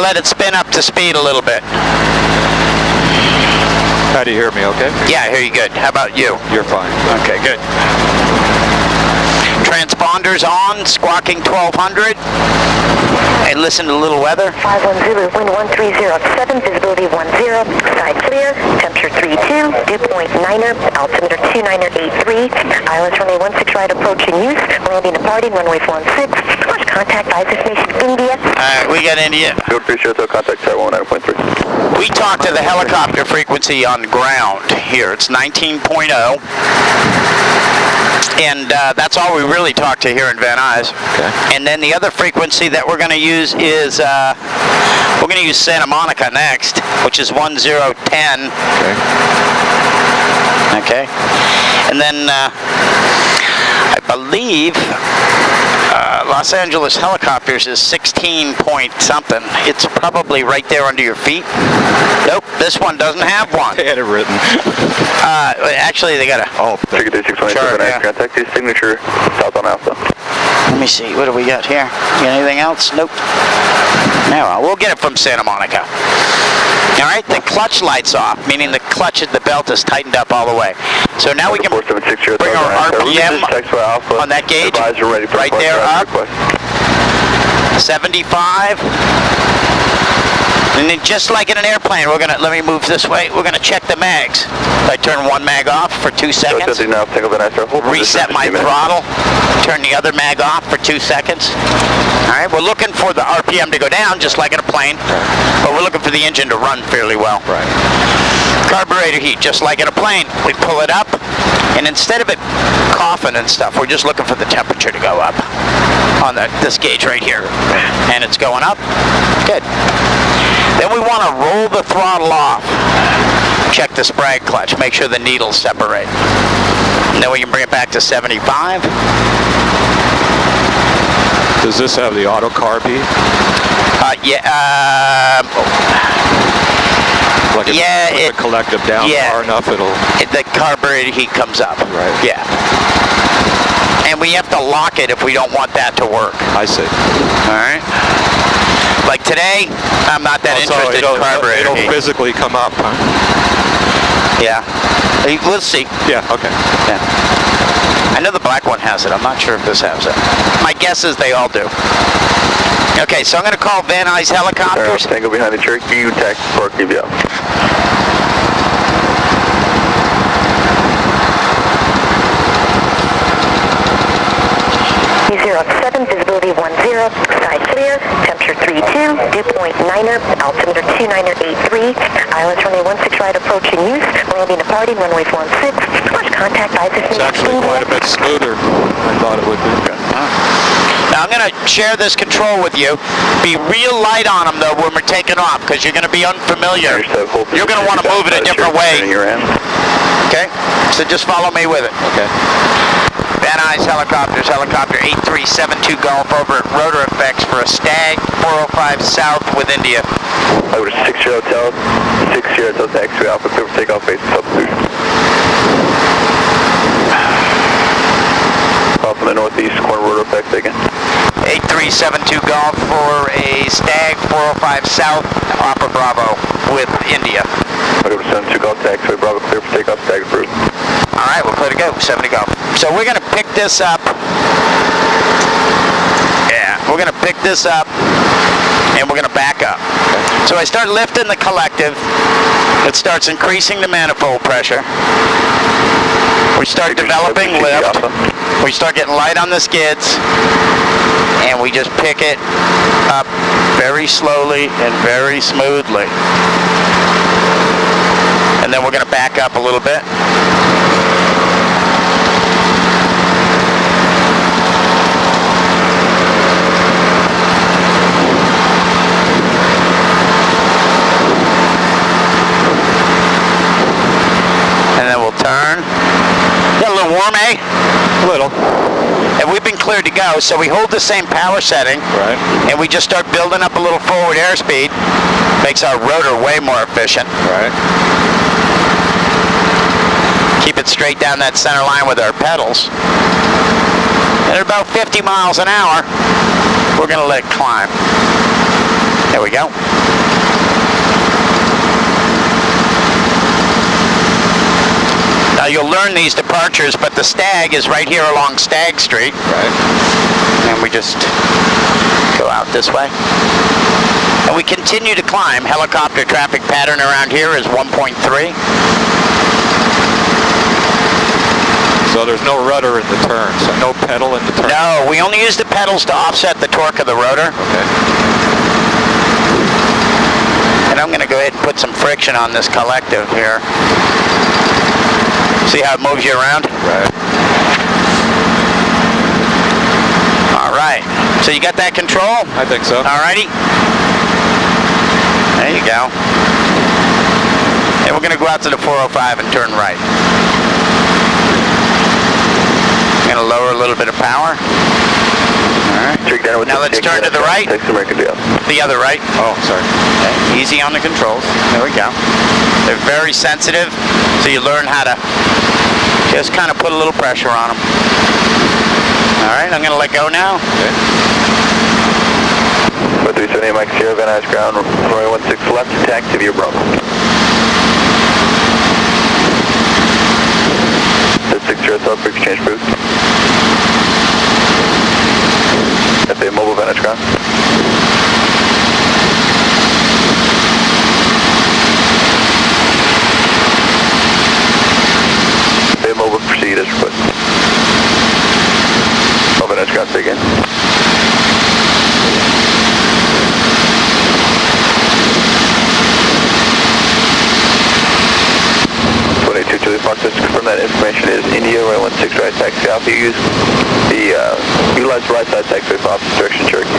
let it spin up to speed a little bit. How do you hear me, okay? Yeah, I hear you good. How about you? You're fine. Okay, good. Transponders on, squawking 1200. And listen to a little weather. 510, wind 1307, visibility 10, side clear, temperature 32, dew point 9er, altimeter 2983, ILS runway 16 right approaching use, landing departing runway 16, launch contact destination India. Alright, we got India. Field 3 contact tower 19.3. We talked to the helicopter frequency on ground here. It's 19.0. And that's all we really talk to here in Van Nuys. Okay. And then the other frequency that we're going to use is, we're going to use Santa Monica next, which is 1010. Okay. Okay. And then I believe Los Angeles Helicopters is 16 point something. It's probably right there under your feet. Nope, this one doesn't have one. They had it written. Actually, they got a... Oh, Ticket 627, Sure, yeah. contact his signature south on Alpha. Let me see, what do we got here? Got anything else? Nope. No, we'll get it from Santa Monica. All right, the clutch light's off, meaning the clutch at the belt is tightened up all the way. So now we can bring our RPM on that gauge right there up. 75. And then just like in an airplane, we're gonna, let me move this way, we're gonna check the mags. I turn one mag off for 2 seconds, reset my throttle, turn the other mag off for 2 seconds. All right, we're looking for the RPM to go down, just like in a plane, but we're looking for the engine to run fairly well. Right. Carburetor heat, just like in a plane. We pull it up, and instead of it coughing and stuff, we're just looking for the temperature to go up on this gauge right here. And it's going up. Good. Then we want to roll the throttle off. Check the sprag clutch. Make sure the needles separate. And then we can bring it back to 75. Does this have the auto carb heat? Like if the collective down far enough, the carburetor heat comes up. Right. Yeah. And we have to lock it if we don't want that to work. I see. All right. Like today, I'm not that interested in carburetor heat. It'll physically come up, huh? Yeah. We'll see. Yeah, okay. Yeah. I know the black one has it. I'm not sure if this has it. My guess is they all do. Okay, so I'm going to call Van Nuys Helicopters. Tango behind the Cherokee, you taxi Park, give you out. 07, visibility 10, side clear, temperature 32, dew point 9er, altimeter 2983, ILS runway 16 right approaching use, landing departing runway 16, launch contact destination. It's actually quite a bit smoother than I thought it would be. Now I'm going to share this control with you. Be real light on them though when we're taking off, because you're going to be unfamiliar. You're going to want to move it a different way. Okay? So just follow me with it. Okay. Van Nuys Helicopters, helicopter 8372 Golf over at Rotor Effects for a Stag 405 South with India. Over to 6 Year Hotel, 6 Year Hotel taxi Alpha, clear for takeoff, base substitution. Off in the northeast corner, Rotor Effects again. 8372 Golf for a Stag 405 South, Opera Bravo with India. Over to 72 Golf taxi, Bravo, clear for takeoff, Stag approved. All right, we're clear to go, 70 Golf. So we're going to pick this up. Yeah, we're going to pick this up and we're going to back up. So I start lifting the collective. It starts increasing the manifold pressure. We start developing lift. We start getting light on the skids. And we just pick it up very slowly and very smoothly. And then we're going to back up a little bit. And then we'll turn. Got a little warm, eh? A little. And we've been cleared to go, so we hold the same power setting. Right. And we just start building up a little forward airspeed. Makes our rotor way more efficient. Right. Keep it straight down that center line with our pedals. And at about 50 miles an hour, we're going to let it climb. There we go. Now you'll learn these departures, but the Stag is right here along Stag Street. Right. And we just go out this way. And we continue to climb. Helicopter traffic pattern around here is 1.3. So there's no rudder in the turn, so no pedal in the turn? No, we only use the pedals to offset the torque of the rotor. Okay. And I'm going to go ahead and put some friction on this collective here. See how it moves you around? Right. All right. So you got that control? I think so. All righty. There you go. And we're going to go out to the 405 and turn right. I'm going to lower a little bit of power. All right. Now let's turn to the right. The other right. Oh, sorry. Okay. Easy on the controls. There we go. They're very sensitive, so you learn how to just kind of put a little pressure on them. All right, I'm going to let go now. Okay. 378 Mike Sierra, Van Nuys ground, runway 16 left, taxi via Bravo. 60 South, bridge change boost. FA mobile, Van Nuys ground. FA mobile, proceed as requested. Van Nuys ground, say again. Confirm that information is India, runway 16 right, taxi Alpha. Use the utilize the right side taxi for opposite direction, Cherokee.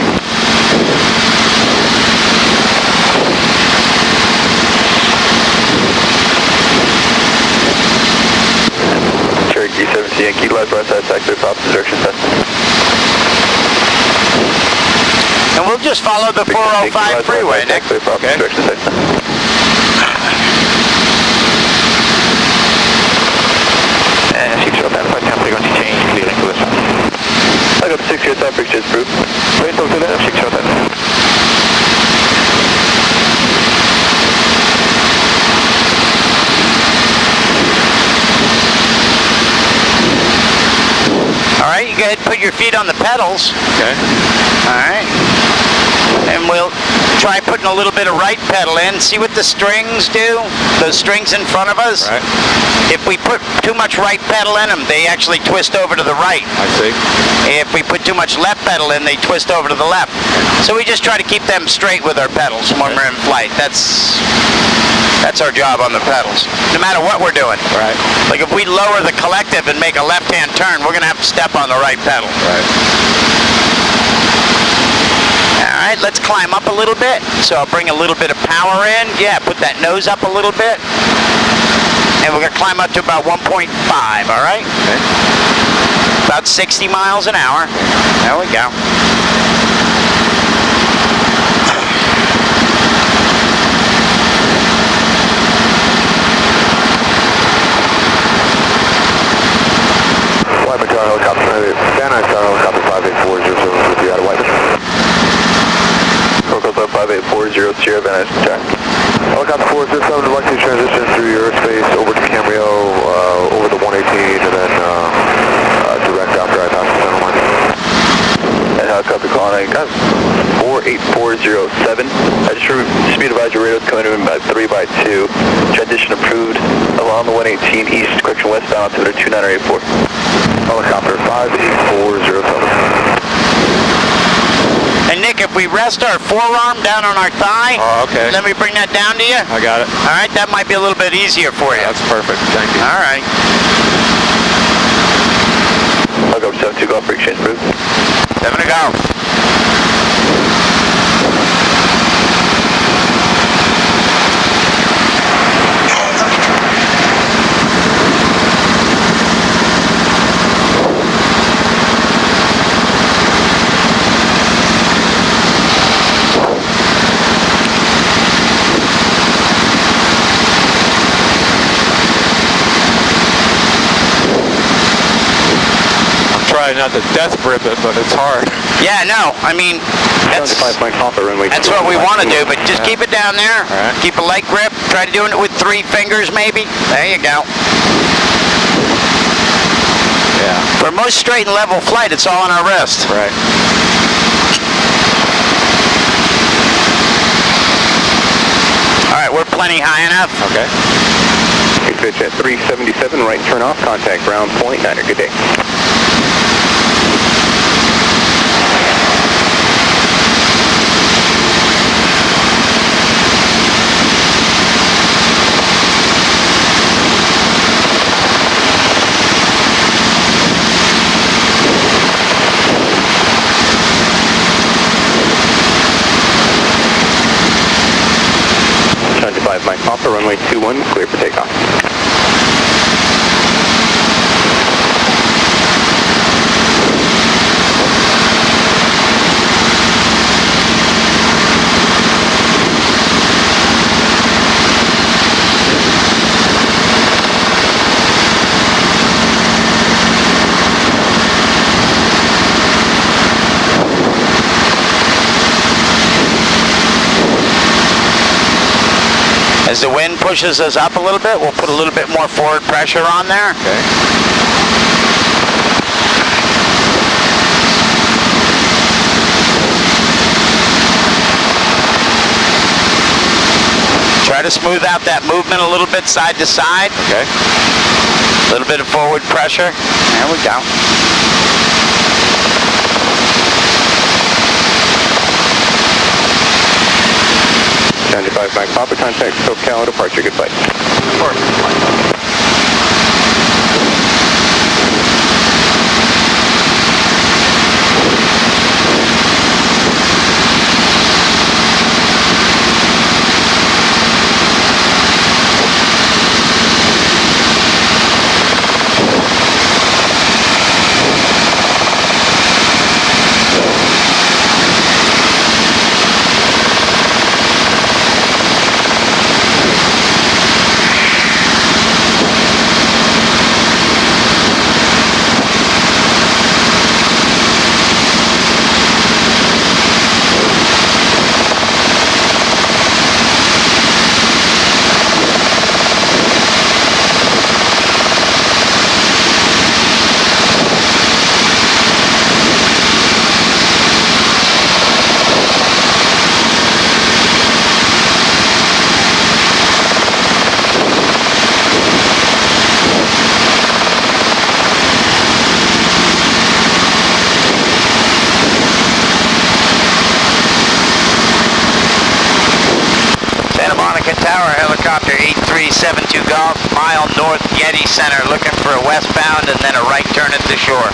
Cherokee 17 Yankee, utilize right side taxi for opposite direction, testing. And we'll just follow the 405 freeway, Nick. Okay. I got 6 years temperature is approved. Wait till the 6 years temperature. All right, you go ahead and put your feet on the pedals. Okay. All right. And we'll try putting a little bit of right pedal in. See what the strings do? Those strings in front of us? Right. If we put too much right pedal in them, they actually twist over to the right. I see. If we put too much left pedal in, they twist over to the left. So we just try to keep them straight with our pedals when we're in flight. That's our job on the pedals, no matter what we're doing. Right. Like if we lower the collective and make a left-hand turn, we're going to have to step on the right pedal. Right. All right, let's climb up a little bit. So I'll bring a little bit of power in. Yeah, put that nose up a little bit. And we're going to climb up to about 1.5, all right? Okay. About 60 miles an hour. There we go. White Tower helicopter, Van Nuys Tower helicopter 58400 with you out of White. Coco 58400 Sierra, Van Nuys Tower. Helicopter 407 would like to transition through your airspace over to Cameo, over the 118, and then direct after I pass the center line. And helicopter calling 48407. I just speed advisory radio's coming in by 3x2. Transition approved along the 118 east, correction westbound, altimeter 2984. Helicopter 58407. And Nick, if we rest our forearm down on our thigh, okay. Let me bring that down to you. I got it. All right, that might be a little bit easier for you. That's perfect. Thank you. All right. I'll go 72, go for exchange approved. 7 to go. Not to death grip it, but it's hard. Yeah, no, I mean, that's what we want to do, but just keep it down there. All right. Keep a light grip. Try doing it with 3 fingers, maybe. There you go. Yeah. For most straight and level flight, it's all on our wrist. Right. All right, we're plenty high enough. Okay. Pitch at 377, right turn off, contact ground point, Niner, good day. Trying to 5 Mike Papa, runway 21, clear for takeoff. As the wind pushes us up a little bit, we'll put a little bit more forward pressure on there. Okay. Try to smooth out that movement a little bit side to side. Okay. A little bit of forward pressure. There we go. Trying to 5 Mike Papa, contact SoCal, departure, good flight. Tower, helicopter 8372 Golf, mile north Getty Center, looking for a westbound and then a right turn at the shore.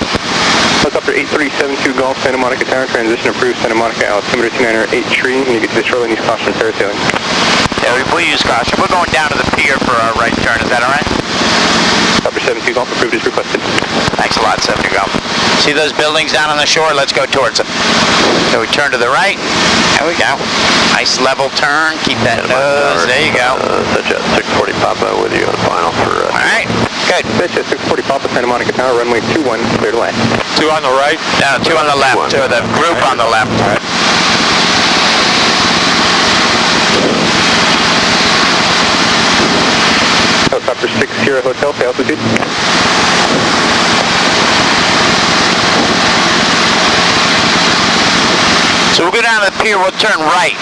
Helicopter 8372 Golf, Santa Monica Tower, transition approved, Santa Monica, altimeter 298 tree, when you get to the shoreline, use caution parasailing. Yeah, we use caution. We're going down to the pier for our right turn, is that alright? Helicopter 72 Golf, approved as requested. Thanks a lot, 70 Golf. See those buildings down on the shore? Let's go towards them. So we turn to the right. There we go. Nice level turn. Keep that nose. There you go. Such a 640 Papa with you on the final for... Alright, good. Pitch at 640 Papa, Santa Monica Tower, runway 21, clear to land. 2 on the right. No, 2 on the left. 2 of the group on the left. All right. Helicopter 6 Sierra Hotel, pay altitude. So we'll go down to the pier, we'll turn right.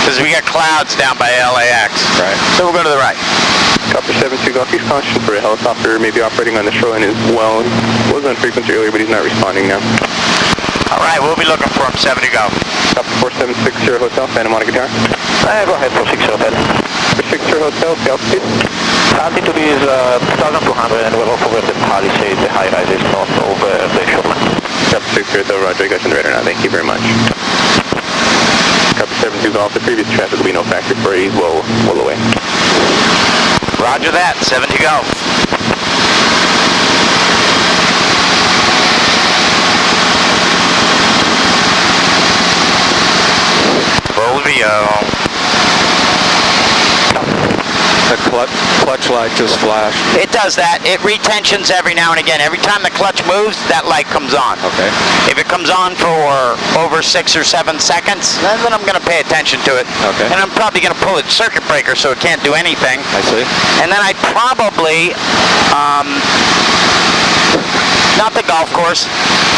Because we got clouds down by LAX. Right. So we'll go to the right. Helicopter 72 Golf, use caution for a helicopter maybe operating on the shoreline as well. Was on frequency earlier, but he's not responding now. Alright, we'll be looking for him, 70 Golf. Helicopter 476 Sierra Hotel, Santa Monica Tower. Go ahead, 46 Hotel. 46 Sierra Hotel, pay altitude. Altitude is 2,200 and we're off over the Palisades, the high rise is not over the shoreline. Helicopter 6 Sierra Hotel, roger, you got you on the radar now, thank you very much. Helicopter 72 Golf, the previous traffic will be no factor for you, well away. Roger that, 70 Golf. Full VO. The clutch clutch light just flashed. It does that. It retentions every now and again. Every time the clutch moves, that light comes on. Okay. If it comes on for over 6 or 7 seconds, then I'm going to pay attention to it. Okay. And I'm probably going to pull its circuit breaker so it can't do anything. I see. And then I'd probably, not the golf course,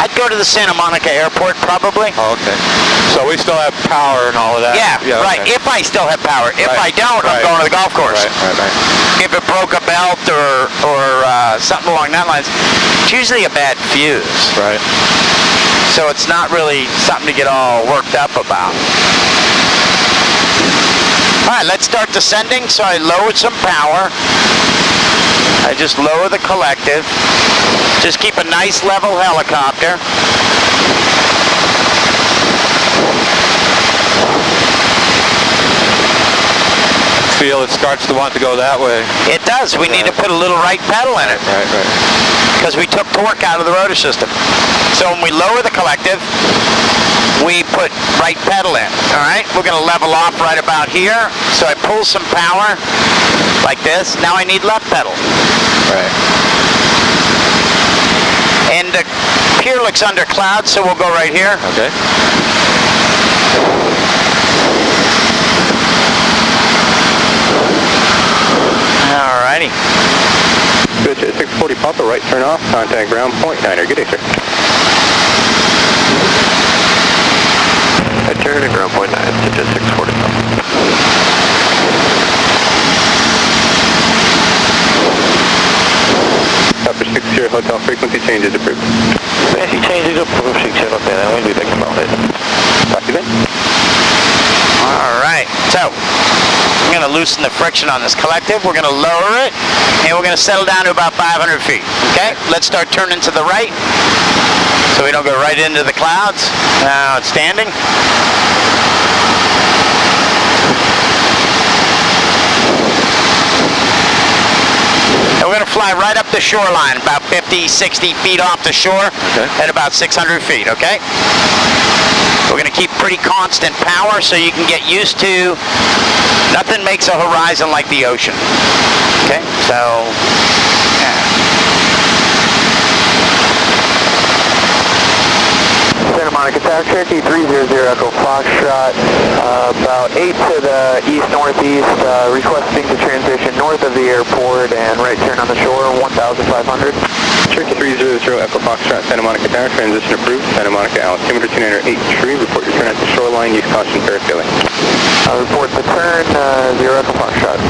I'd go to the Santa Monica Airport probably. Oh, okay. So we still have power and all of that? Yeah, right. Okay. If I still have power. If I Right. don't, I'm Right. going to the golf course. Right. If it broke a belt or something along that lines, it's usually a bad fuse. Right. So it's not really something to get all worked up about. All right, let's start descending. So I lowered some power. I just lower the collective. Just keep a nice level helicopter. Feel it starts to want to go that way. It does. We need to put a little right pedal in it. Right. Because we took torque out of the rotor system. So when we lower the collective, we put right pedal in. All right, we're going to level off right about here. So I pull some power like this. Now I need left pedal. Right. And the pier looks under clouds, so we'll go right here. Okay. Alrighty. Good, 640 Papa, right turn off, contact ground point 9er. Good day, sir. Right turn to ground point 9, digit 640 Papa. Upper 60 hotel frequency changes approved. Frequency changes approved, 60 okay, then we'll be back about it. Talk to you then. Alright, so I'm going to loosen the friction on this collective. We're going to lower it, and we're going to settle down to about 500 feet. Okay, let's start turning to the right so we don't go right into the clouds. Now it's standing. And we're going to fly right up the shoreline, about 50, 60 feet off the shore at about 600 feet, okay? We're going to keep pretty constant power so you can get used to, nothing makes a horizon like the ocean. Okay, so, Santa Monica Tower, Cherokee 300 Echo Foxtrot, about 8 to the east-northeast, requesting to transition north of the airport and right turn on the shore, 1,500. Cherokee 300 Echo Foxtrot, Santa Monica Tower, transition approved. Santa Monica altimeter 298 report your turn at the shoreline, use caution parasailing. Report the turn, 0 Echo Foxtrot.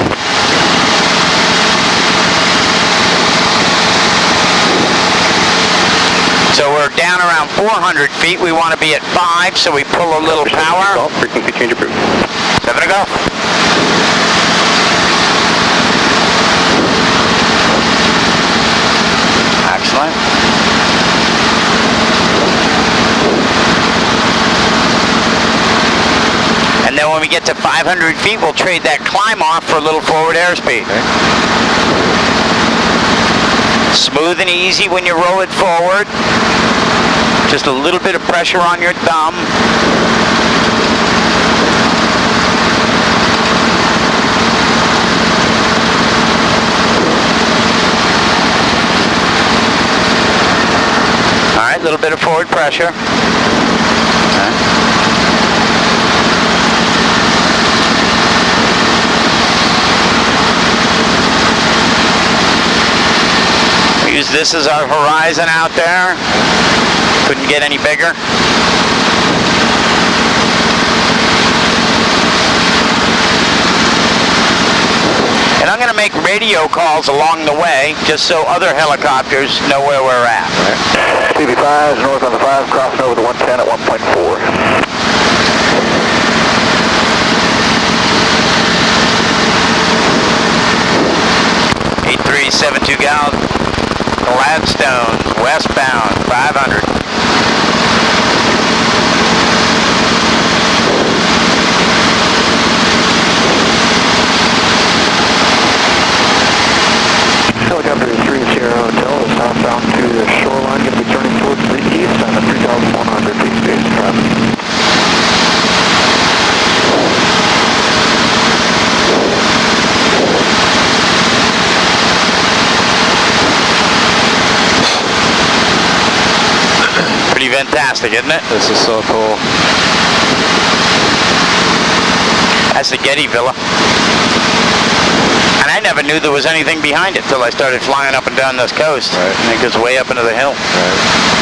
so we're down around 400 feet. We want to be at 5, so we pull a little power. Frequency change approved. 7 to go. Excellent. And then when we get to 500 feet, we'll trade that climb off for a little forward airspeed. Smooth and easy when you roll it forward. Just a little bit of pressure on your thumb. All right, a little bit of forward pressure. We use this as our horizon out there. Couldn't get any bigger. And I'm going to make radio calls along the way, just so other helicopters know where we're at. CB5 north on the 5, crossing over the 110 at 1.4. 8372 Gal, Gladstone, westbound, 500. Helicopter 30 Hotel is southbound to the shoreline, going to be turning towards the east on the 3,100 feet space traffic. pretty fantastic, isn't it? This is so cool. That's the Getty Villa. And I never knew there was anything behind it till I started flying up and down this coast. Right. And it goes way up into the hill. Right.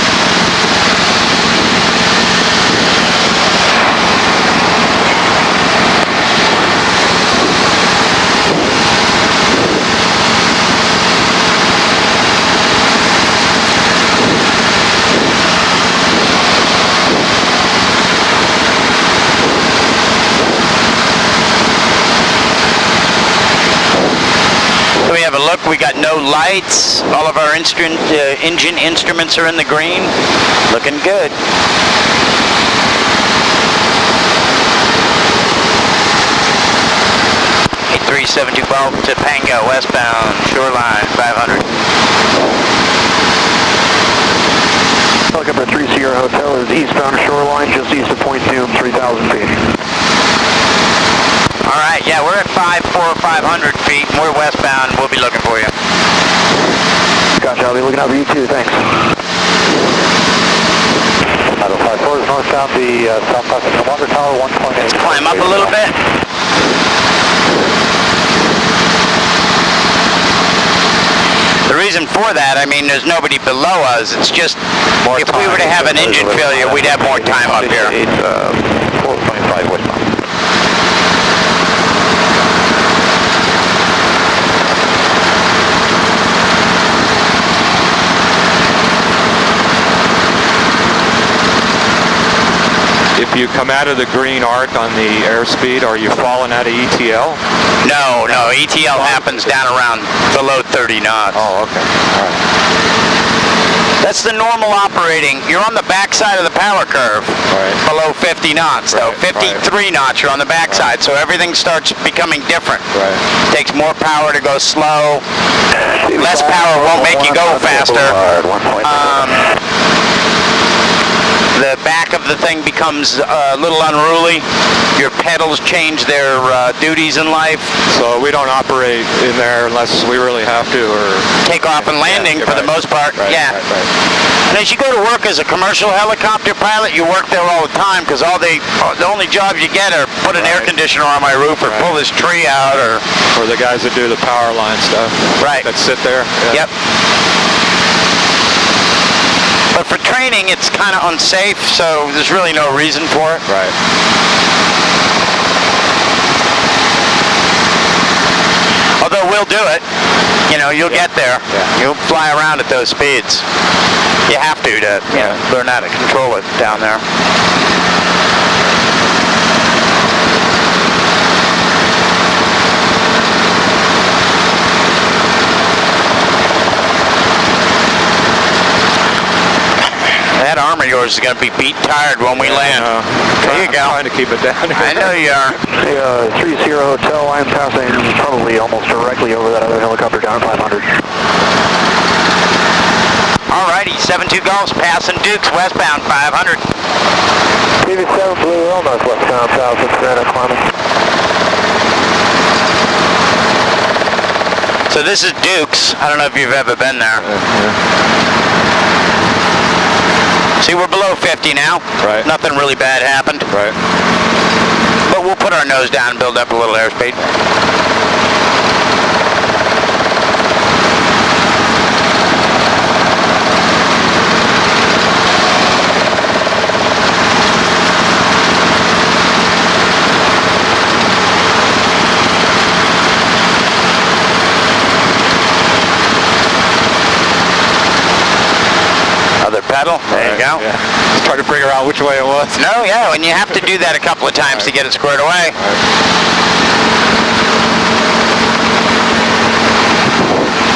We have a look. We got no lights. All of our engine instruments are in the green. Looking good. 8372 Ball to Pango, westbound, shoreline, 500. Helicopter 3 Sierra Hotel is eastbound shoreline, just east of Point Doom, 3,000 feet. All right, yeah, we're at 500 feet, and we're westbound. We'll be looking for you. Gotcha, I'll be looking out for you too, thanks. Idle 54 is northbound, the southwest of Water Tower, 1.8. Let's climb up a little bit. The reason for that, I mean, there's nobody below us. It's just, if we were to have an engine failure, we'd have more time up here. 425 westbound. If you come out of the green arc on the airspeed, are you falling out of ETL? No, ETL happens down around below 30 knots. Oh, okay. All right. That's the normal operating. You're on the backside of the power curve, Right. below 50 knots. So Right, 53 knots, you're on the backside. So everything starts becoming different. Right. Takes more power to go slow. Less power won't make you go faster. The back of the thing becomes a little unruly. Your pedals change their duties in life. So we don't operate in there unless we really have to, or Takeoff and landing for the most part, Right, yeah. right. And as you go to work as a commercial helicopter pilot, you work there all the time because the only jobs you get are put an air conditioner on my roof or pull this tree out or... Or the guys that do the power line stuff. Right. That sit there. Yeah. Yep. But for training, it's kind of unsafe, so there's really no reason for it. Right. Although we'll do it. You know, you'll get there. Yeah. You'll fly around at those speeds. You have to learn how to control it down there. That arm of yours is going to be beat tired when we land. There you go. I'm trying to keep it down. I know you are. The 3 Sierra Hotel, I'm passing probably almost directly over that other helicopter down 500. Alrighty, 72 Golf's passing Dukes westbound 500. TV7 Blue, all northwest bound, south of Savannah, climbing. So this is Dukes. I don't know if you've ever been there. See, we're below 50 now. Right. Nothing really bad happened. Right. But we'll put our nose down and build up a little airspeed. Other pedal. There you go. Yeah. Try to figure out which way it was. No, yeah, and you have to do that a couple of times to get it squared away.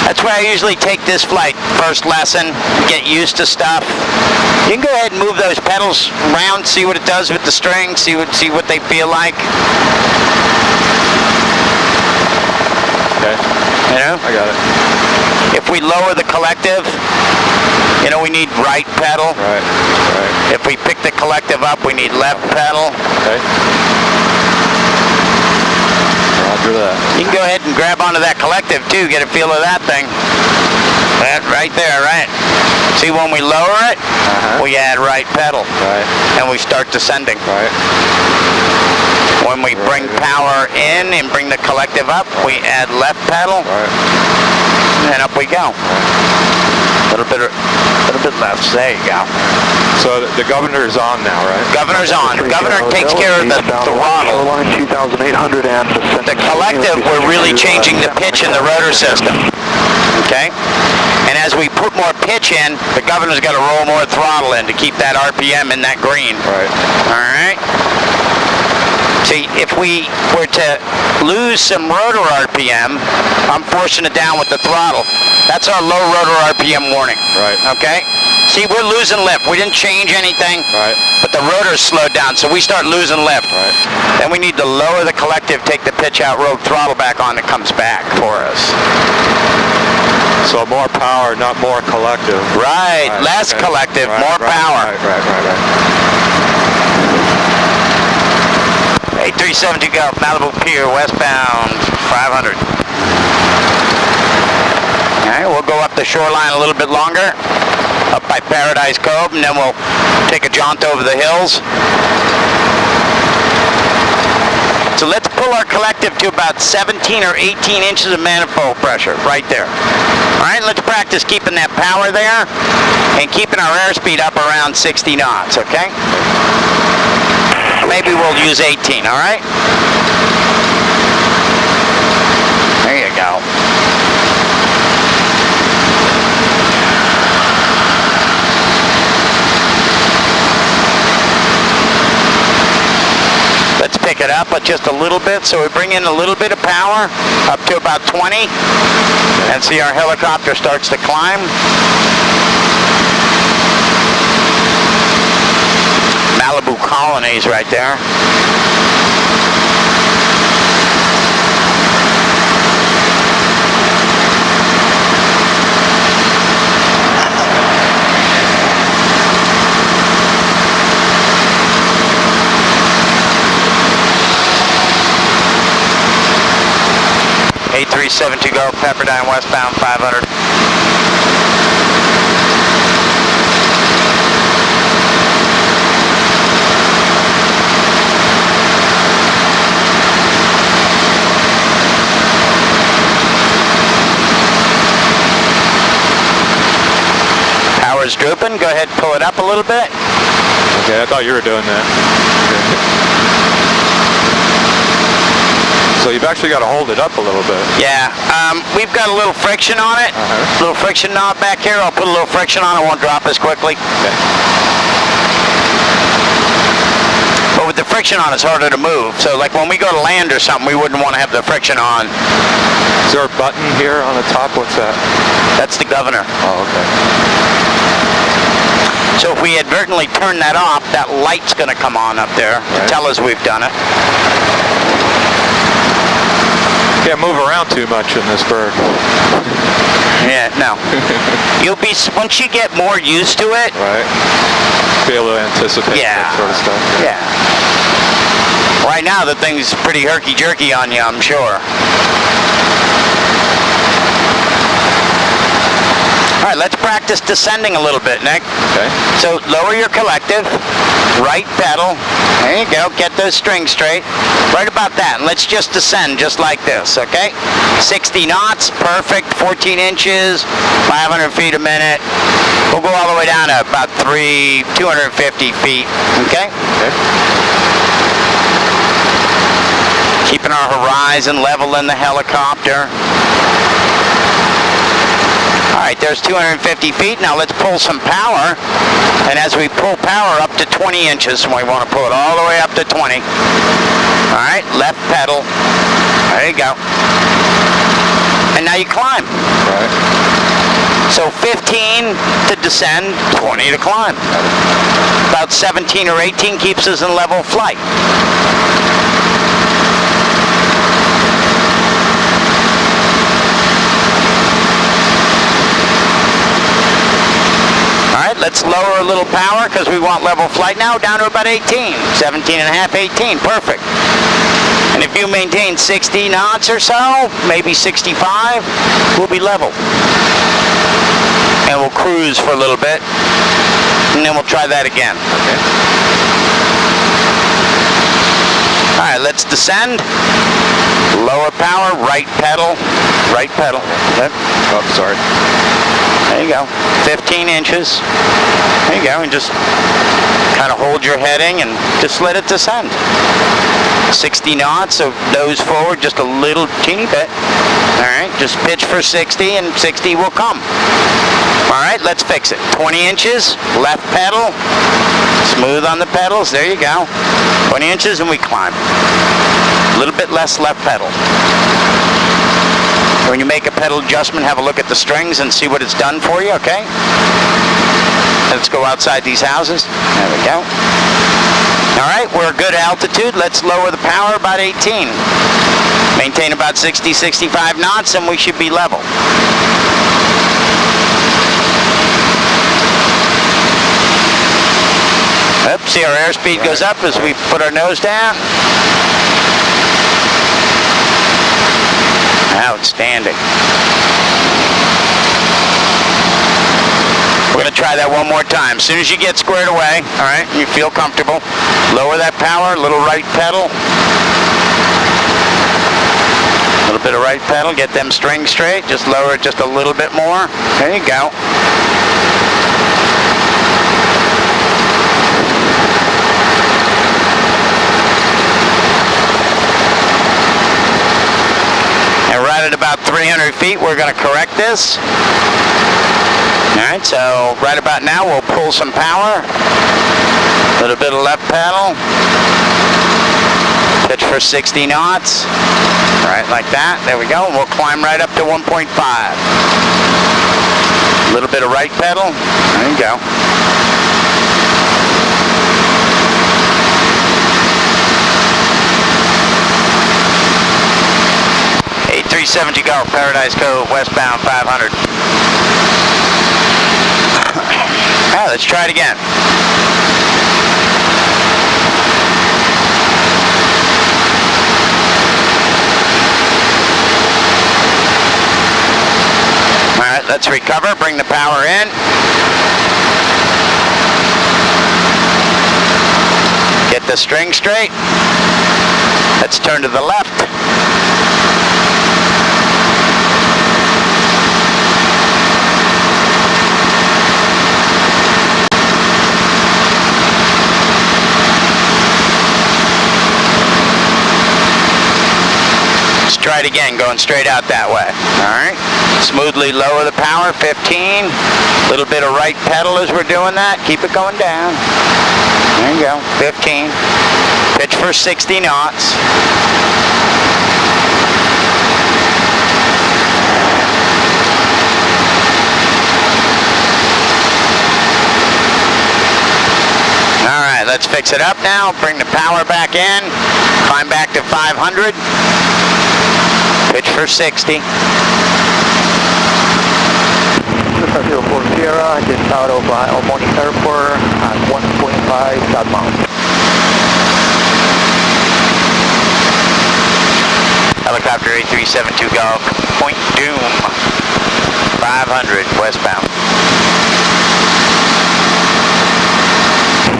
That's why I usually take this flight. First lesson, get used to stuff. You can go ahead and move those pedals around, see what it does with the string, see what they feel like. Okay. You know? I got it. If we lower the collective, you know, we need right pedal. Right. Right. If we pick the collective up, we need left pedal. Okay. Roger that. You can go ahead and grab onto that collective too, get a feel of that thing. That right there, right? See, when we lower it, we we add right pedal. Right. And we start descending. Right. When we bring power in and bring the collective up, we add left pedal. Right. And up we go. A little bit left. There you go. So the governor's on now, right? Governor's on. Governor takes care of the throttle. The collective, we're really changing the pitch in the rotor system. Okay? And as we put more pitch in, the governor's got to roll more throttle in to keep that RPM in that green. Right. All right? See, if we were to lose some rotor RPM, I'm forcing it down with the throttle. That's our low rotor RPM warning. Right. Okay? See, we're losing lift. We didn't change anything. Right. But the rotor's slowed down, so we start losing lift. Right. Then we need to lower the collective, take the pitch out, roll throttle back on, it comes back for us. So more power, not more collective. Right. Less okay. collective, Right, more power. Right. 8372 Gulf, Malibu Pier, westbound, 500. All right, we'll go up the shoreline a little bit longer, up by Paradise Cove, and then we'll take a jaunt over the hills. So let's pull our collective to about 17 or 18 inches of manifold pressure, right there. All right, let's practice keeping that power there and keeping our airspeed up around 60 knots, okay? Maybe we'll use 18, all right? There you go. Let's pick it up just a little bit, so we bring in a little bit of power, up to about 20, and see our helicopter starts to climb. Malibu Colonies right there. A372 Gulf, Pepperdine, westbound, 500. Power's drooping. Go ahead and pull it up a little bit. Okay, I thought you were doing that. So you've actually got to hold it up a little bit. Yeah, we've got a little friction on it. A little friction knob back here. I'll put a little friction on it. Won't drop as quickly. Okay. But with the friction on, it's harder to move. So like when we go to land or something, we wouldn't want to have the friction on. Is there a button here on the top? What's that? That's the governor. Oh, okay. So if we inadvertently turn that off, that light's going to come on up there to tell us we've done it. Can't move around too much in this bird. Yeah, no. You'll be, once you get more used to it. Right. Be able to anticipate that sort of stuff. Yeah. Right now the thing's pretty herky-jerky on you, I'm sure. All right, let's practice descending a little bit, Nick. Okay. So lower your collective, right pedal. There you go, get those strings straight. Right about that, and let's just descend just like this, okay? 60 knots, perfect, 14 inches, 500 feet a minute. We'll go all the way down to about 250 feet, okay? Okay. Keeping our horizon level in the helicopter. All right, there's 250 feet. Now let's pull some power. And as we pull power up to 20 inches, we want to pull it all the way up to 20. All right, left pedal. There you go. And now you climb. Right. So 15 to descend, 20 to climb. About 17 or 18 keeps us in level flight. Let's lower a little power because we want level flight now down to about 18. 17 and a half, 18, perfect. And if you maintain 60 knots or so, maybe 65, we'll be level. And we'll cruise for a little bit. and then we'll try that again. Okay. All right, let's descend. Lower power, right pedal. Yep. Oh, sorry. There you go. 15 inches. There you go, and just kind of hold your heading and just let it descend. 60 knots, so nose forward just a little teeny bit. All right, just pitch for 60 and 60 will come. All right, let's fix it. 20 inches, left pedal, smooth on the pedals, there you go. 20 inches and we climb. A little bit less left pedal. When you make a pedal adjustment, have a look at the strings and see what it's done for you, okay? Let's go outside these houses. There we go. All right, we're a good altitude. Let's lower the power about 18. Maintain about 60, 65 knots, and we should be level. Oops, see our airspeed goes up as we put our nose down. Outstanding. We're going to try that one more time. As soon as you get squared away, all right, you feel comfortable, lower that power, little right pedal. A little bit of right pedal, get them strings straight, just lower it just a little bit more. There you go. And right at about 300 feet, we're going to correct this. All right, so right about now, we'll pull some power. A little bit of left pedal. Pitch for 60 knots. All right, like that. There we go. And we'll climb right up to 1.5. A little bit of right pedal. There you go. A370 Golf, Paradise Cove, westbound 500. All right, let's try it again. All right, let's recover, bring the power in. Get the string straight. Let's turn to the left. Try it again, going straight out that way. All right. Smoothly lower the power, 15. A little bit of right pedal as we're doing that. Keep it going down. There you go, 15. Pitch for 60 knots. All right, let's fix it up now. Bring the power back in. Climb back to 500. Pitch for 60. 04 Sierra, just out of Albany Airport at 125 southbound. Helicopter A372 Golf, Point Doom, 500 westbound.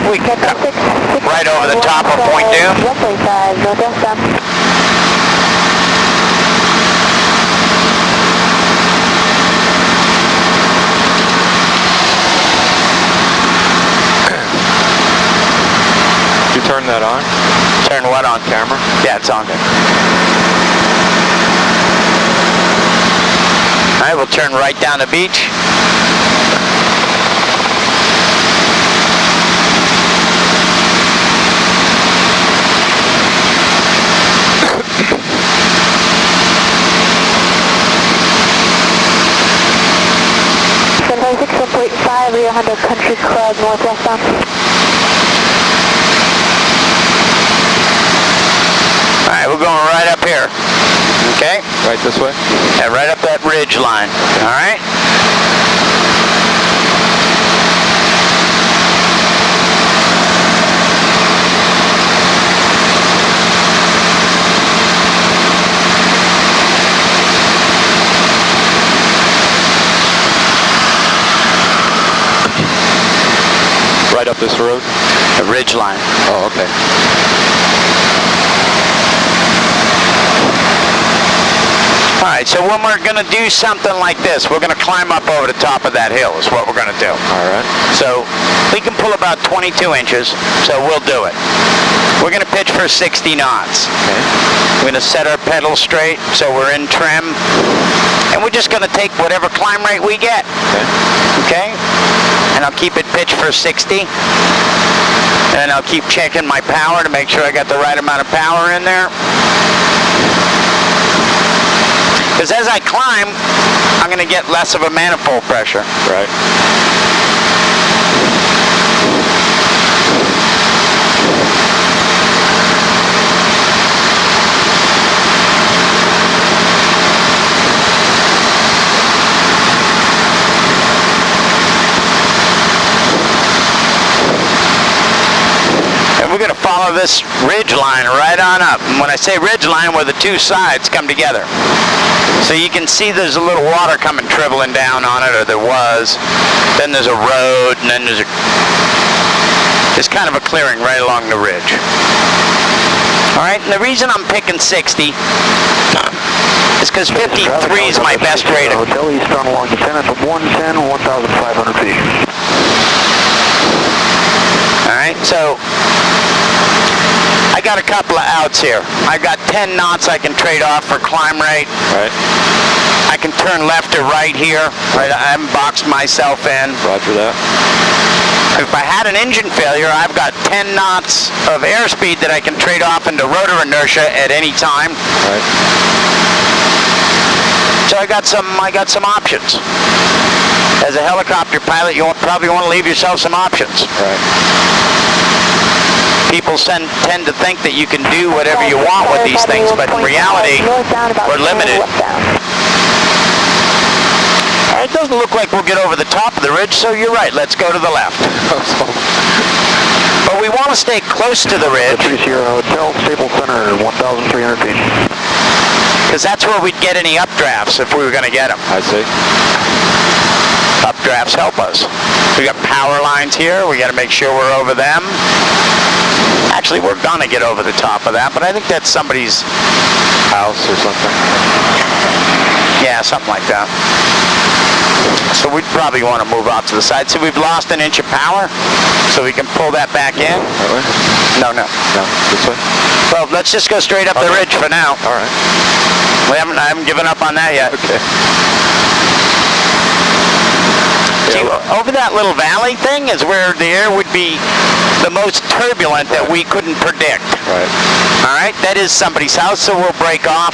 We cut right over the top of Point Doom. 1.5, no Delta. You turn that on? Turn what on? Camera? Yeah, it's on. All right, we'll turn right down the beach. Rio Honda Country Club, northwestbound. All right, we're going right up here. Okay? Right this way? Yeah, right up that ridge line. All right? up this road? A ridge line. Oh, okay. All right, so when we're going to do something like this, we're going to climb up over the top of that hill is what we're going to do. All right. So we can pull about 22 inches, so we'll do it. We're going to pitch for 60 knots. Okay. We're going to set our pedals straight so we're in trim. And we're just going to take whatever climb rate we get. Okay. Okay? And I'll keep it pitched for 60. And I'll keep checking my power to make sure I got the right amount of power in there. Because as I climb, I'm going to get less of a manifold pressure. Right. And we're going to follow this ridge line right on up. And when I say ridge line, where the two sides come together. So you can see there's a little water coming dribbling down on it, or there was. Then there's a road, and then there's kind of a clearing right along the ridge. All right, and the reason I'm picking 60 is because 53 is my best rating. Hotel eastbound along the 10th of 110, 1,500 feet. All right, so I got a couple of outs here. I got 10 knots I can trade off for climb rate. Right. I can turn left or right here. Right, I haven't boxed myself in. Roger that. If I had an engine failure, I've got 10 knots of airspeed that I can trade off into rotor inertia at any time. Right. So I got some options. As a helicopter pilot, you probably want to leave yourself some options. Right. People tend to think that you can do whatever you want with these things, but in reality, we're limited. It doesn't look like we'll get over the top of the ridge, so you're right. Let's go to the left. But we want to stay close to the ridge. 30 Hotel, Staples Center, 1,300 feet. Because that's where we'd get any updrafts if we were going to get them. I see. Updrafts help us. We got power lines here. We got to make sure we're over them. Actually, we're going to get over the top of that, but I think that's somebody's House or something. Yeah, something like that. So we'd probably want to move off to the side. So we've lost an inch of power, so we can pull that back in. That way? No. No, this way? Well, let's just go straight up the ridge for now. All right. I haven't given up on that yet. Okay. See, over that little valley thing is where the air would be the most turbulent that we couldn't predict. Right. All right, that is somebody's house, so we'll break off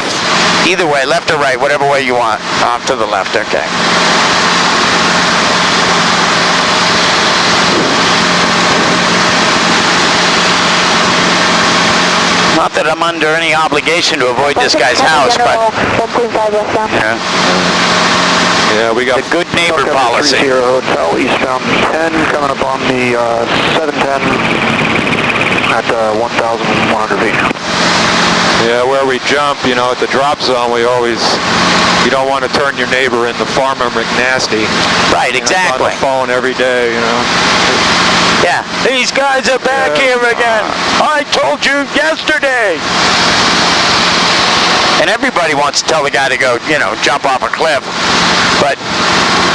either way, left or right, whatever way you want. Off to the left, okay. Not that I'm under any obligation to avoid this guy's house, but Yeah, we got the good neighbor policy. 30 Hotel eastbound 10 coming up on the 710 at 1,100 feet. Yeah, where we jump, you know, at the drop zone, you don't want to turn your neighbor into Farmer McNasty. Right, exactly. On the phone every day, you know. Yeah, these guys are back here again. I told you yesterday. And everybody wants to tell the guy to go, jump off a cliff. But,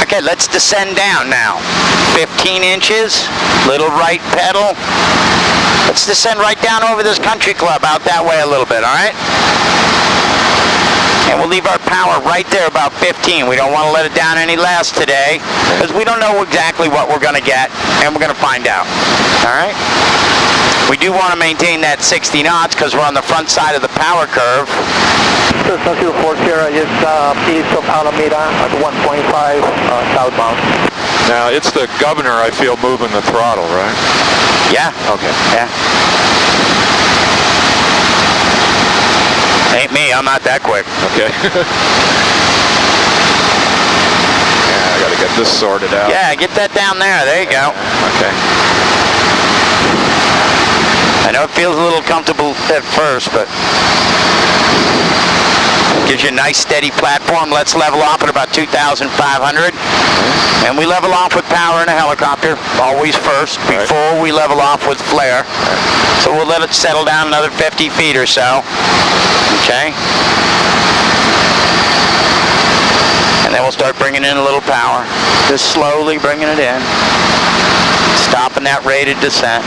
okay, let's descend down now. 15 inches, little right pedal. Let's descend right down over this country club, out that way a little bit, all right? And we'll leave our power right there, about 15. We don't want to let it down any less today, because we don't know exactly what we're going to get, and we're going to find out, all right? We do want to maintain that 60 knots, because we're on the front side of the power curve. Cessna 240 is east of Alameda at 125 southbound. Now, it's the governor, I feel, moving the throttle, right? Yeah. Okay. Yeah. Ain't me, I'm not that quick. Okay. Yeah, I gotta get this sorted out. Yeah, get that down there. There you go. Okay. I know it feels a little comfortable at first, but Gives you a nice steady platform. Let's level off at about 2,500. And we level off with power in a helicopter, always first, before we level off with flare. So we'll let it settle down another 50 feet or so. Okay? And then we'll start bringing in a little power. Just slowly bringing it in. Stopping that rated descent,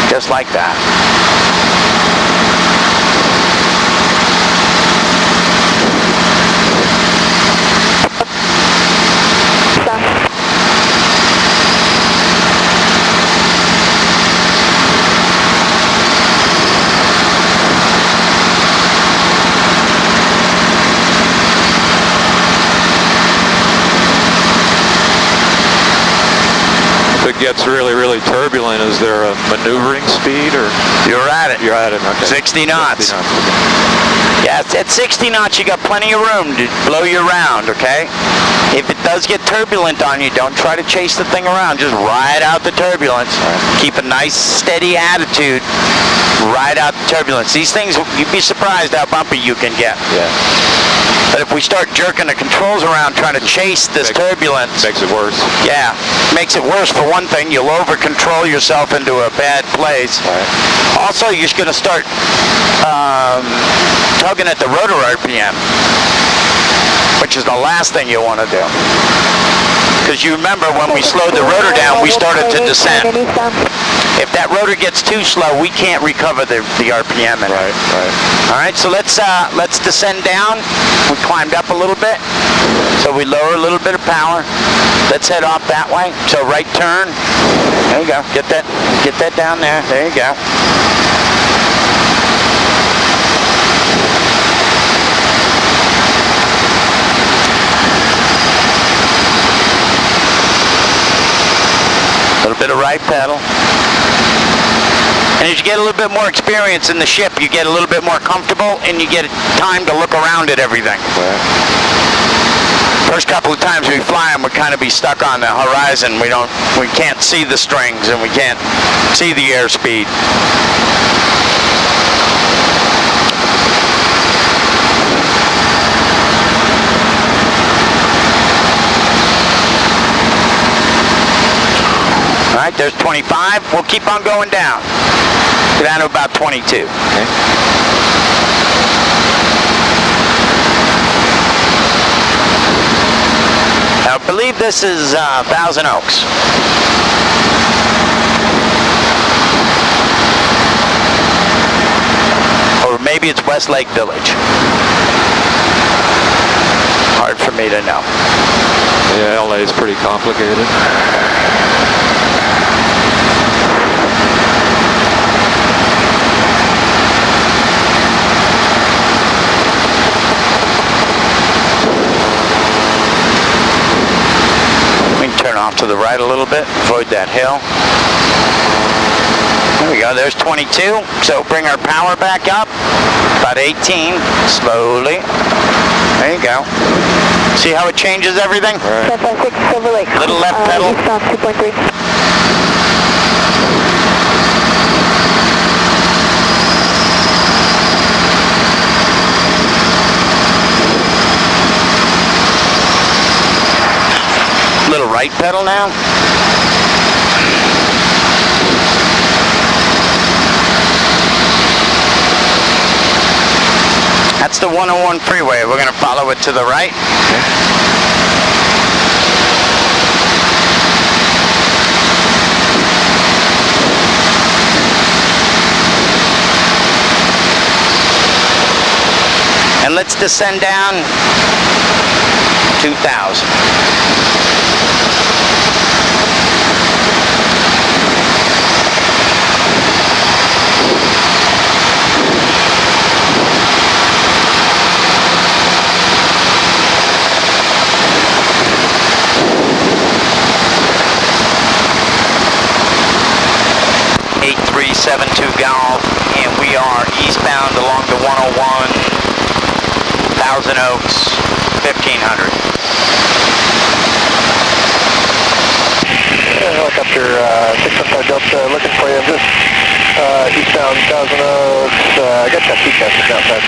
just like that. If it gets really, really turbulent, is there a maneuvering speed, or? You're at it. You're at it, okay. 60 knots. 60 knots, okay. Yeah, at 60 knots, you got plenty of room to blow you around, okay? If it does get turbulent on you, don't try to chase the thing around. Just ride out the turbulence. Keep a nice, steady attitude. Ride out the turbulence. These things, you'd be surprised how bumpy you can get. Yeah. But if we start jerking the controls around trying to chase this turbulence... Makes it worse. Yeah. Makes it worse. For one thing, you'll over-control yourself into a bad place. Right. Also, you're going to start tugging at the rotor RPM, which is the last thing you want to do. Because you remember when we slowed the rotor down, we started to descend. If that rotor gets too slow, we can't recover the RPM in it. Right, right. All right, so let's descend down. We climbed up a little bit, so we lower a little bit of power. Let's head off that way. So right turn. There you go. Get that down there. There you go. A little bit of right pedal. And as you get a little bit more experience in the ship, you get a little bit more comfortable and you get time to look around at everything. First couple of times we fly them, we kind of be stuck on the horizon. We can't see the strings and we can't see the airspeed. All right, there's 25. We'll keep on going down. Get down to about 22. Okay. Now, I believe this is Thousand Oaks. Or maybe it's Westlake Village. Hard for me to know. Yeah, LA is pretty complicated. Off to the right a little bit, avoid that hill. There we go, there's 22. So bring our power back up, about 18, slowly. There you go. See how it changes everything? Right. 756 Silver Lake. Little left pedal. Eastbound 2.3. Little right pedal now. That's the 101 freeway. We're going to follow it to the right. And let's descend down 2,000. Golf, and we are eastbound along the 101, Thousand Oaks, 1500. Helicopter 615 Delta, looking for you. Just eastbound Thousand Oaks. I got that seat test outside.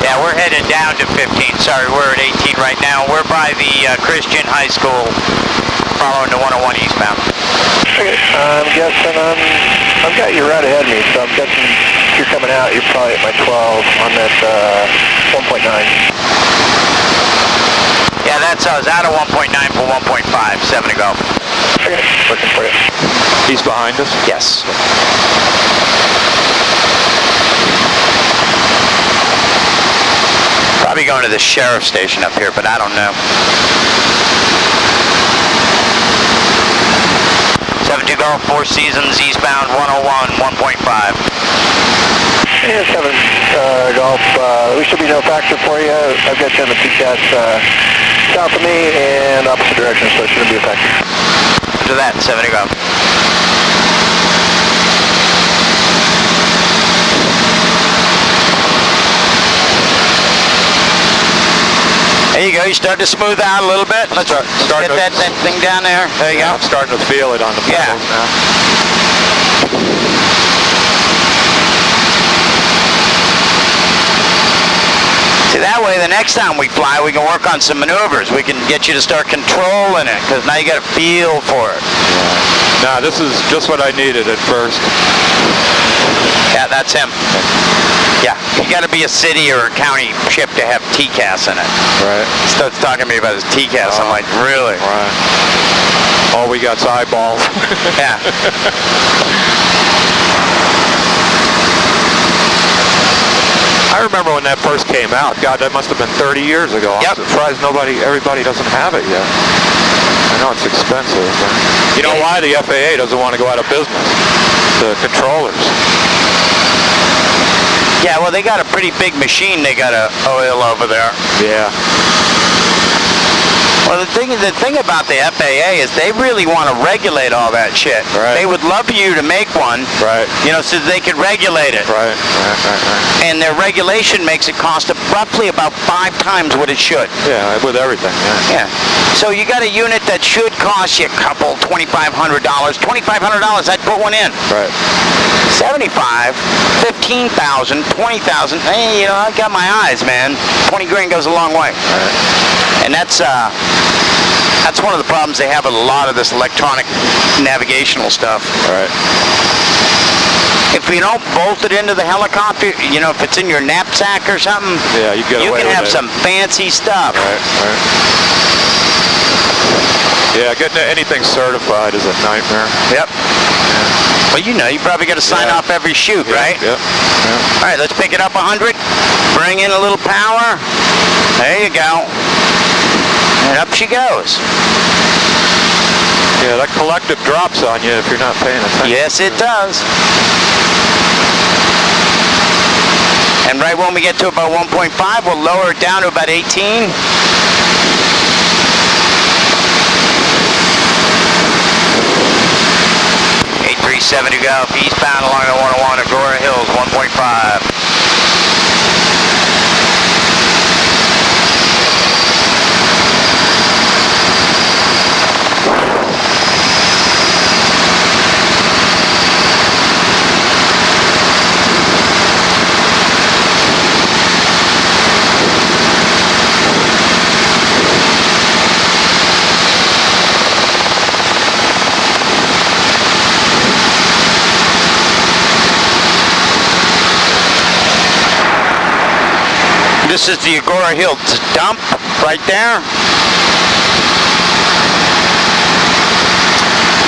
Yeah, we're headed down to 15. Sorry, we're at 18 right now. We're by the Christian High School, following the 101 eastbound. Okay, I'm guessing I've got you right ahead of me, so I'm guessing if you're coming out, you're probably at my 12 on that 1.9. Yeah, that's I was out of 1.9 for 1.5, 7 to go. Okay, looking for you. He's behind us? Yes. Probably going to the sheriff's station up here, but I don't know. 7-2 Golf, Four Seasons, eastbound 101, 1.5. Yeah, 7 Golf, we should be no factor for you. I've got you on the PCAS south of me and opposite direction, so it shouldn't be a factor. After that, 7 to go. There you go, you start to smooth out a little bit. Let's get that thing down there. There you go. I'm starting to feel it on the pedals now. See, that way the next time we fly, we can work on some maneuvers. We can get you to start controlling it, because now you got a feel for it. Now, this is just what I needed at first. Yeah, that's him. Yeah, you got to be a city or a county ship to have TCAS in it. Right. He starts talking to me about his TCAS. I'm like, really? Right. All we got's eyeballs. Yeah. I remember when that first came out. God, that must have been 30 years ago. Yep. I'm surprised everybody doesn't have it yet. I know it's expensive. But you know why the FAA doesn't want to go out of business? The controllers. Yeah, well, they got a pretty big machine they got to oil over there. Yeah. Well, the thing about the FAA is they really want to regulate all that shit. Right. They would love you to make one, Right. you know, so they could regulate it. Right. And their regulation makes it cost roughly about 5 times what it should. Yeah, with everything, yeah. Yeah. So you got a unit that should cost you a couple, $2,500. $2,500, I'd put one in. Right. 75, 15,000, 20,000. Hey, you know, I got my eyes, man. 20 grand goes a long way. Right. And that's one of the problems they have with a lot of this electronic navigational stuff. Right. If you don't bolt it into the helicopter, you know, if it's in your knapsack or something, Yeah, you get away can with have it. some fancy stuff. Right. Yeah, getting anything certified is a nightmare. Yep. Well, you know, you probably got to sign off every shoot, right? Yep. All right, let's pick it up 100. Bring in a little power. There you go. And up she goes. Yeah, that collective drops on you if you're not paying attention. Yes, it does. And right when we get to about 1.5, we'll lower it down to about 18. to go, eastbound along the 101 at Rotor Hills, 1.5. This is the Agora Hills dump right there.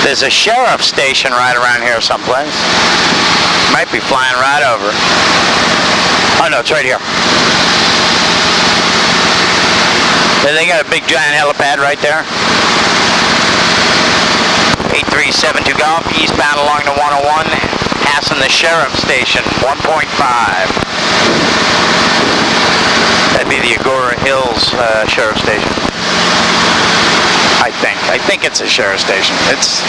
There's a sheriff's station right around here someplace. Might be flying right over. Oh no, it's right here. They got a big giant helipad right there. 8372 Golf, eastbound along the 101, passing the sheriff's station, 1.5. That'd be the Agora Hills sheriff station. I think it's a sheriff station. It's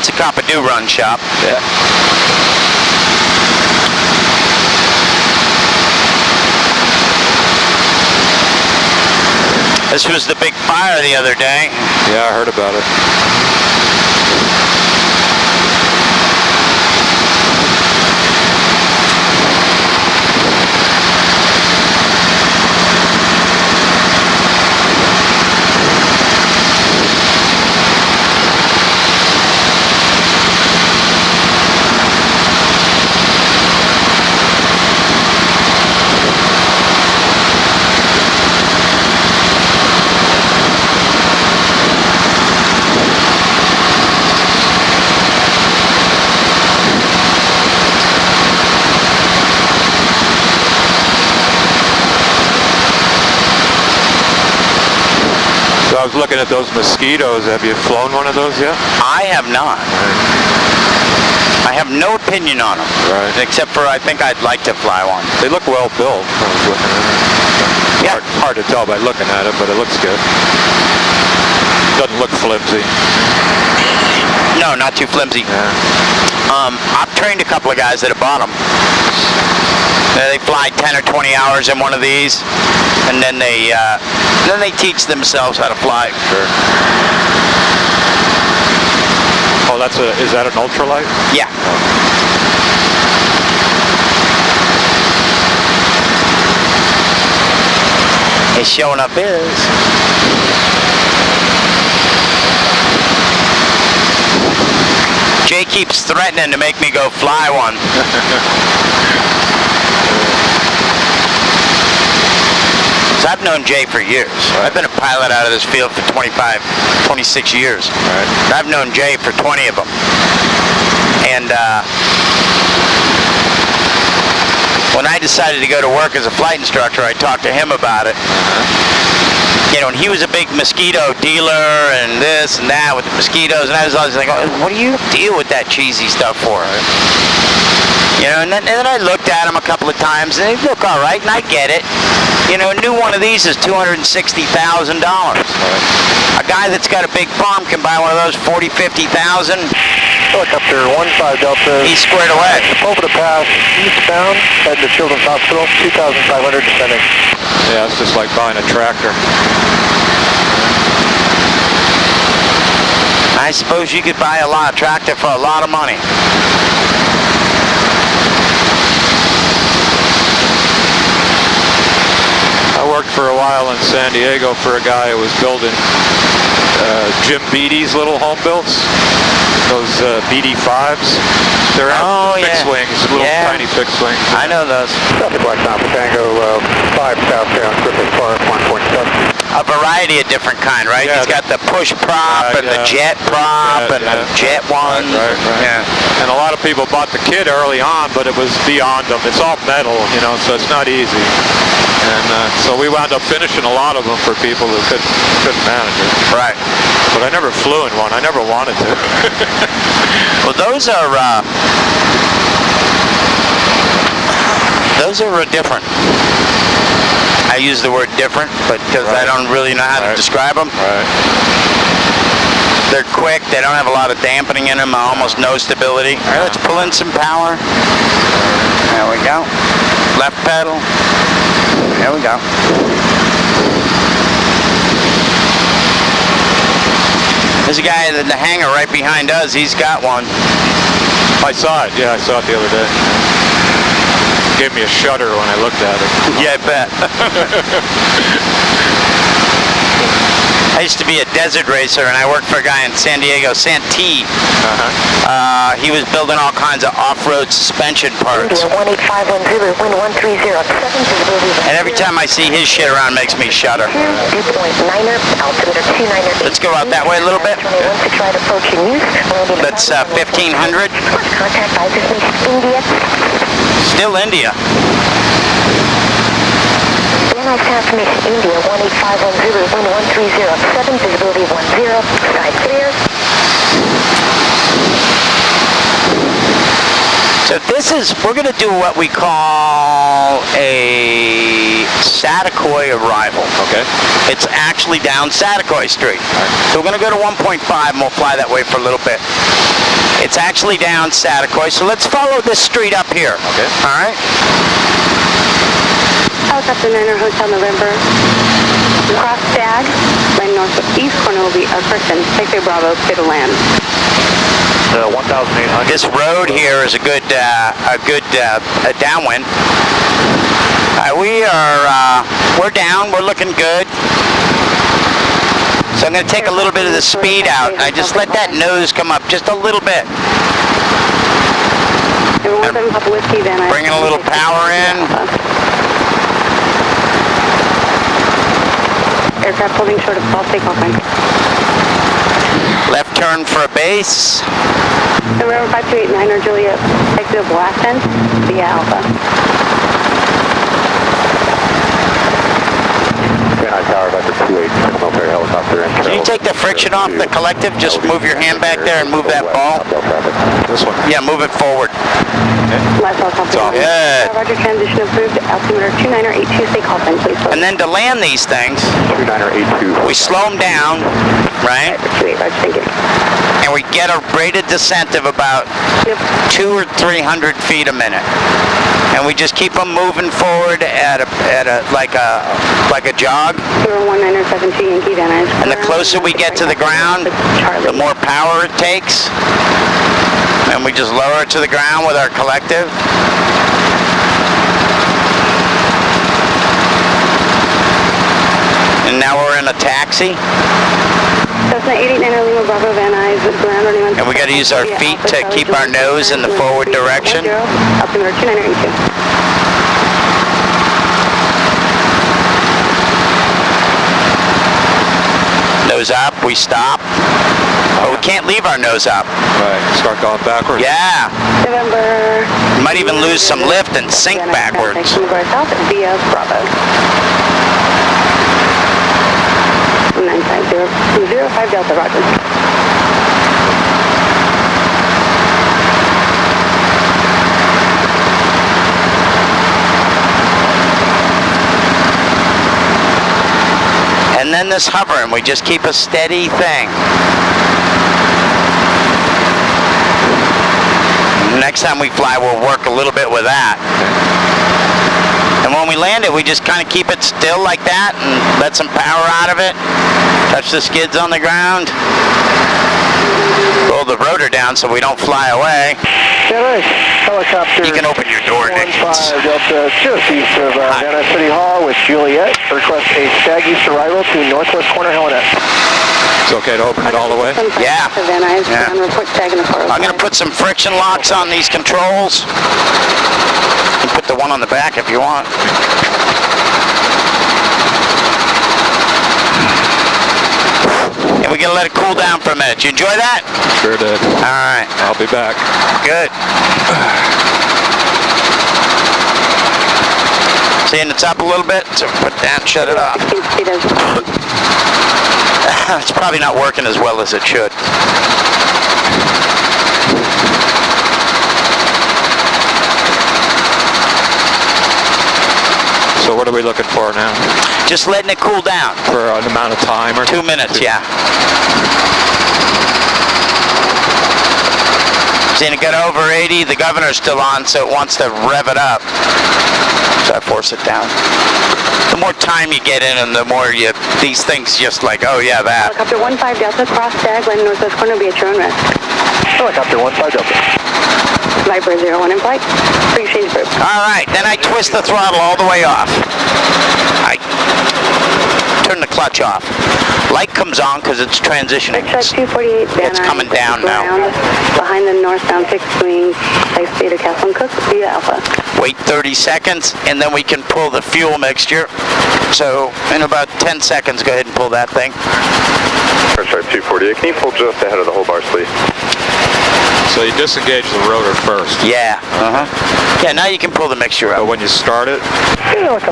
a cop a do run shop. Yeah. This was the big fire the other day. Yeah, I heard about it. I was looking at those mosquitoes. Have you flown one of those yet? I have not. Right. I have no opinion on them. Right. Except for I think I'd like to fly one. They look well built. I was looking at it. Yeah. Hard to tell by looking at it, but it looks good. Doesn't look flimsy. No, not too flimsy. Yeah. I've trained a couple of guys that have bought them. They fly 10 or 20 hours in one of these, and then they teach themselves how to fly. Sure. Oh, is that an ultralight? Yeah. It's showing up his. Jay keeps threatening to make me go fly one. So I've known Jay for years. Right. I've been a pilot out of this field for 25, 26 years. Right. I've known Jay for 20 of them. And when I decided to go to work as a flight instructor, I talked to him about it. You know, and he was a big mosquito dealer and this and that with the mosquitoes, and I was always like, oh, what do you deal with that cheesy stuff for? You know, and then I looked at him a couple of times, and they look all right, and I get it. You know, a new one of these is $260,000. A guy that's got a big farm can buy one of those $40,000, $50,000. Helicopter 15 Delta. He's squared away. Over the pass, eastbound, heading to Children's Hospital, 2,500 descending. Yeah, it's just like buying a tractor. I suppose you could buy a tractor for a lot of money. I worked for a while in San Diego for a guy who was building Jim Beatty's little home builds. Those BD-5s. They're fixed wings, little tiny fixed wings. I know those. South Black Mountain Tango 5 southbound, Griffith Park 1.7. A variety of different kind, right? Yeah, He's got the push prop and the jet prop and the jet ones. Right. Yeah. And a lot of people bought the kit early on, but it was beyond them. It's all metal, you know, so it's not easy. And so we wound up finishing a lot of them for people who couldn't manage it. Right. But I never flew in one. I never wanted to. Well, those are different. I use the word different, but because I don't really know how to describe them. Right. They're quick. They don't have a lot of dampening in them. Almost no stability. All right, let's pull in some power. There we go. Left pedal. There we go. There's a guy in the hangar right behind us. He's got one. I saw it. Yeah, I saw it the other day. Gave me a shudder when I looked at it. Yeah, I bet. I used to be a desert racer, and I worked for a guy in San Diego, Santee. He was building all kinds of off-road suspension parts. India 18510, wind 1307, visibility. And every time I see his shit around, it makes me shudder. Dew point 9er, altimeter 29er. Let's go out that way a little bit. Runway 16 right approaching use. That's 1500. Contact ISIS India. Still India. Nice confirmation, India 18510, wind 1307, visibility 10, side clear. So we're going to do what we call a Satakoy arrival. Okay. It's actually down Satakoy Street. So we're going to go to 1.5 and we'll fly that way for a little bit. It's actually down Satakoy, so let's follow this street up here. Okay. All right? Helicopter 9er Hotel November. Cross Stag, land northeast corner will be a person. Take their Bravo, clear to land. 1,800. This road here is a good downwind. We're down. We're looking good. So I'm going to take a little bit of the speed out. I just let that nose come up just a little bit. Bringing a little power in. Aircraft holding short of false takeoff line. Left turn for a base. November 5289 Juliet, exit of blast end via Alpha. Van Nuys Tower, vector 28, military helicopter. Can you take the friction off the collective? Just move your hand back there and move that ball. This one. Yeah, move it forward. Last helicopter. Good. Roger, transition approved. Altimeter 2982, stay call sign, please. And then to land these things, 2982. we slow them down, right? Roger, thank you. And we get a rated descent of about 200 or 300 feet a minute. And we just keep them moving forward at a like a jog. 01972 Yankee Van Nuys. And the closer we get to the ground, the more power it takes. And we just lower it to the ground with our collective. And now we're in a taxi. Cessna 889 Lima Bravo Van Nuys, ground running on. And we got to use our feet to keep our nose in the forward direction. Altimeter 2982. Nose up, we stop. Oh, we can't leave our nose up. Right, start going backwards. Yeah. November. You might even lose some lift and sink backwards. South via Bravo. 95005 Delta, Roger. And then this hovering, we just keep a steady thing. Next time we fly, we'll work a little bit with that. And when we land it, we just kind of keep it still like that and let some power out of it. Touch the skids on the ground. Roll the rotor down so we don't fly away. Helicopter. You can open your door, Nick. 15 Delta, just east of Van Nuys City Hall with Juliet. Request a stag east arrival to northwest corner Helena. It's okay to open it all the way? Yeah. Van Nuys, Yeah. report tag in the car. I'm going to put some friction locks on these controls. You can put the one on the back if you want. And we got to let it cool down for a minute. You enjoy that? Sure did. All right. I'll be back. Good. Seeing it's up a little bit, so put it down, shut it off. It's probably not working as well as it should. So what are we looking for now? Just letting it cool down. For an amount of time or 2 minutes, yeah. Seeing it got over 80, the governor's still on, so it wants to rev it up. So I force it down. The more time you get in and the more these things just like, oh yeah, that. Helicopter 15 Delta, cross tag, land northwest corner, be at your own risk. Helicopter 15 Delta. Viper 01 in flight. Pre-change group. All right, then I twist the throttle all the way off. I turn the clutch off. Light comes on because it's transitioning. Check 248 Van Nuys. It's coming down now. Behind the northbound fixed wing, Ice Beta Castle and Cook via Alpha. Wait 30 seconds, and then we can pull the fuel mixture. So in about 10 seconds, go ahead and pull that thing. Airstrike 248, can you pull just ahead of the whole bar, please? So you disengage the rotor first. Yeah. Yeah, now you can pull the mixture But up. when you start it,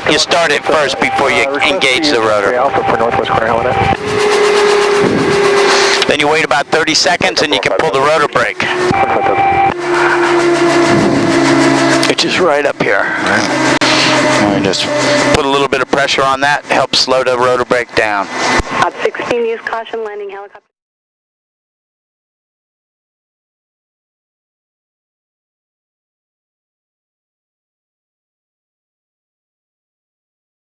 You start it first before you engage the rotor. Alpha for northwest corner Helena. Then you wait about 30 seconds, and you can pull the rotor brake. Which is right up here. And just put a little bit of pressure on that, helps slow the rotor brake down. Op 16, use caution landing helicopter.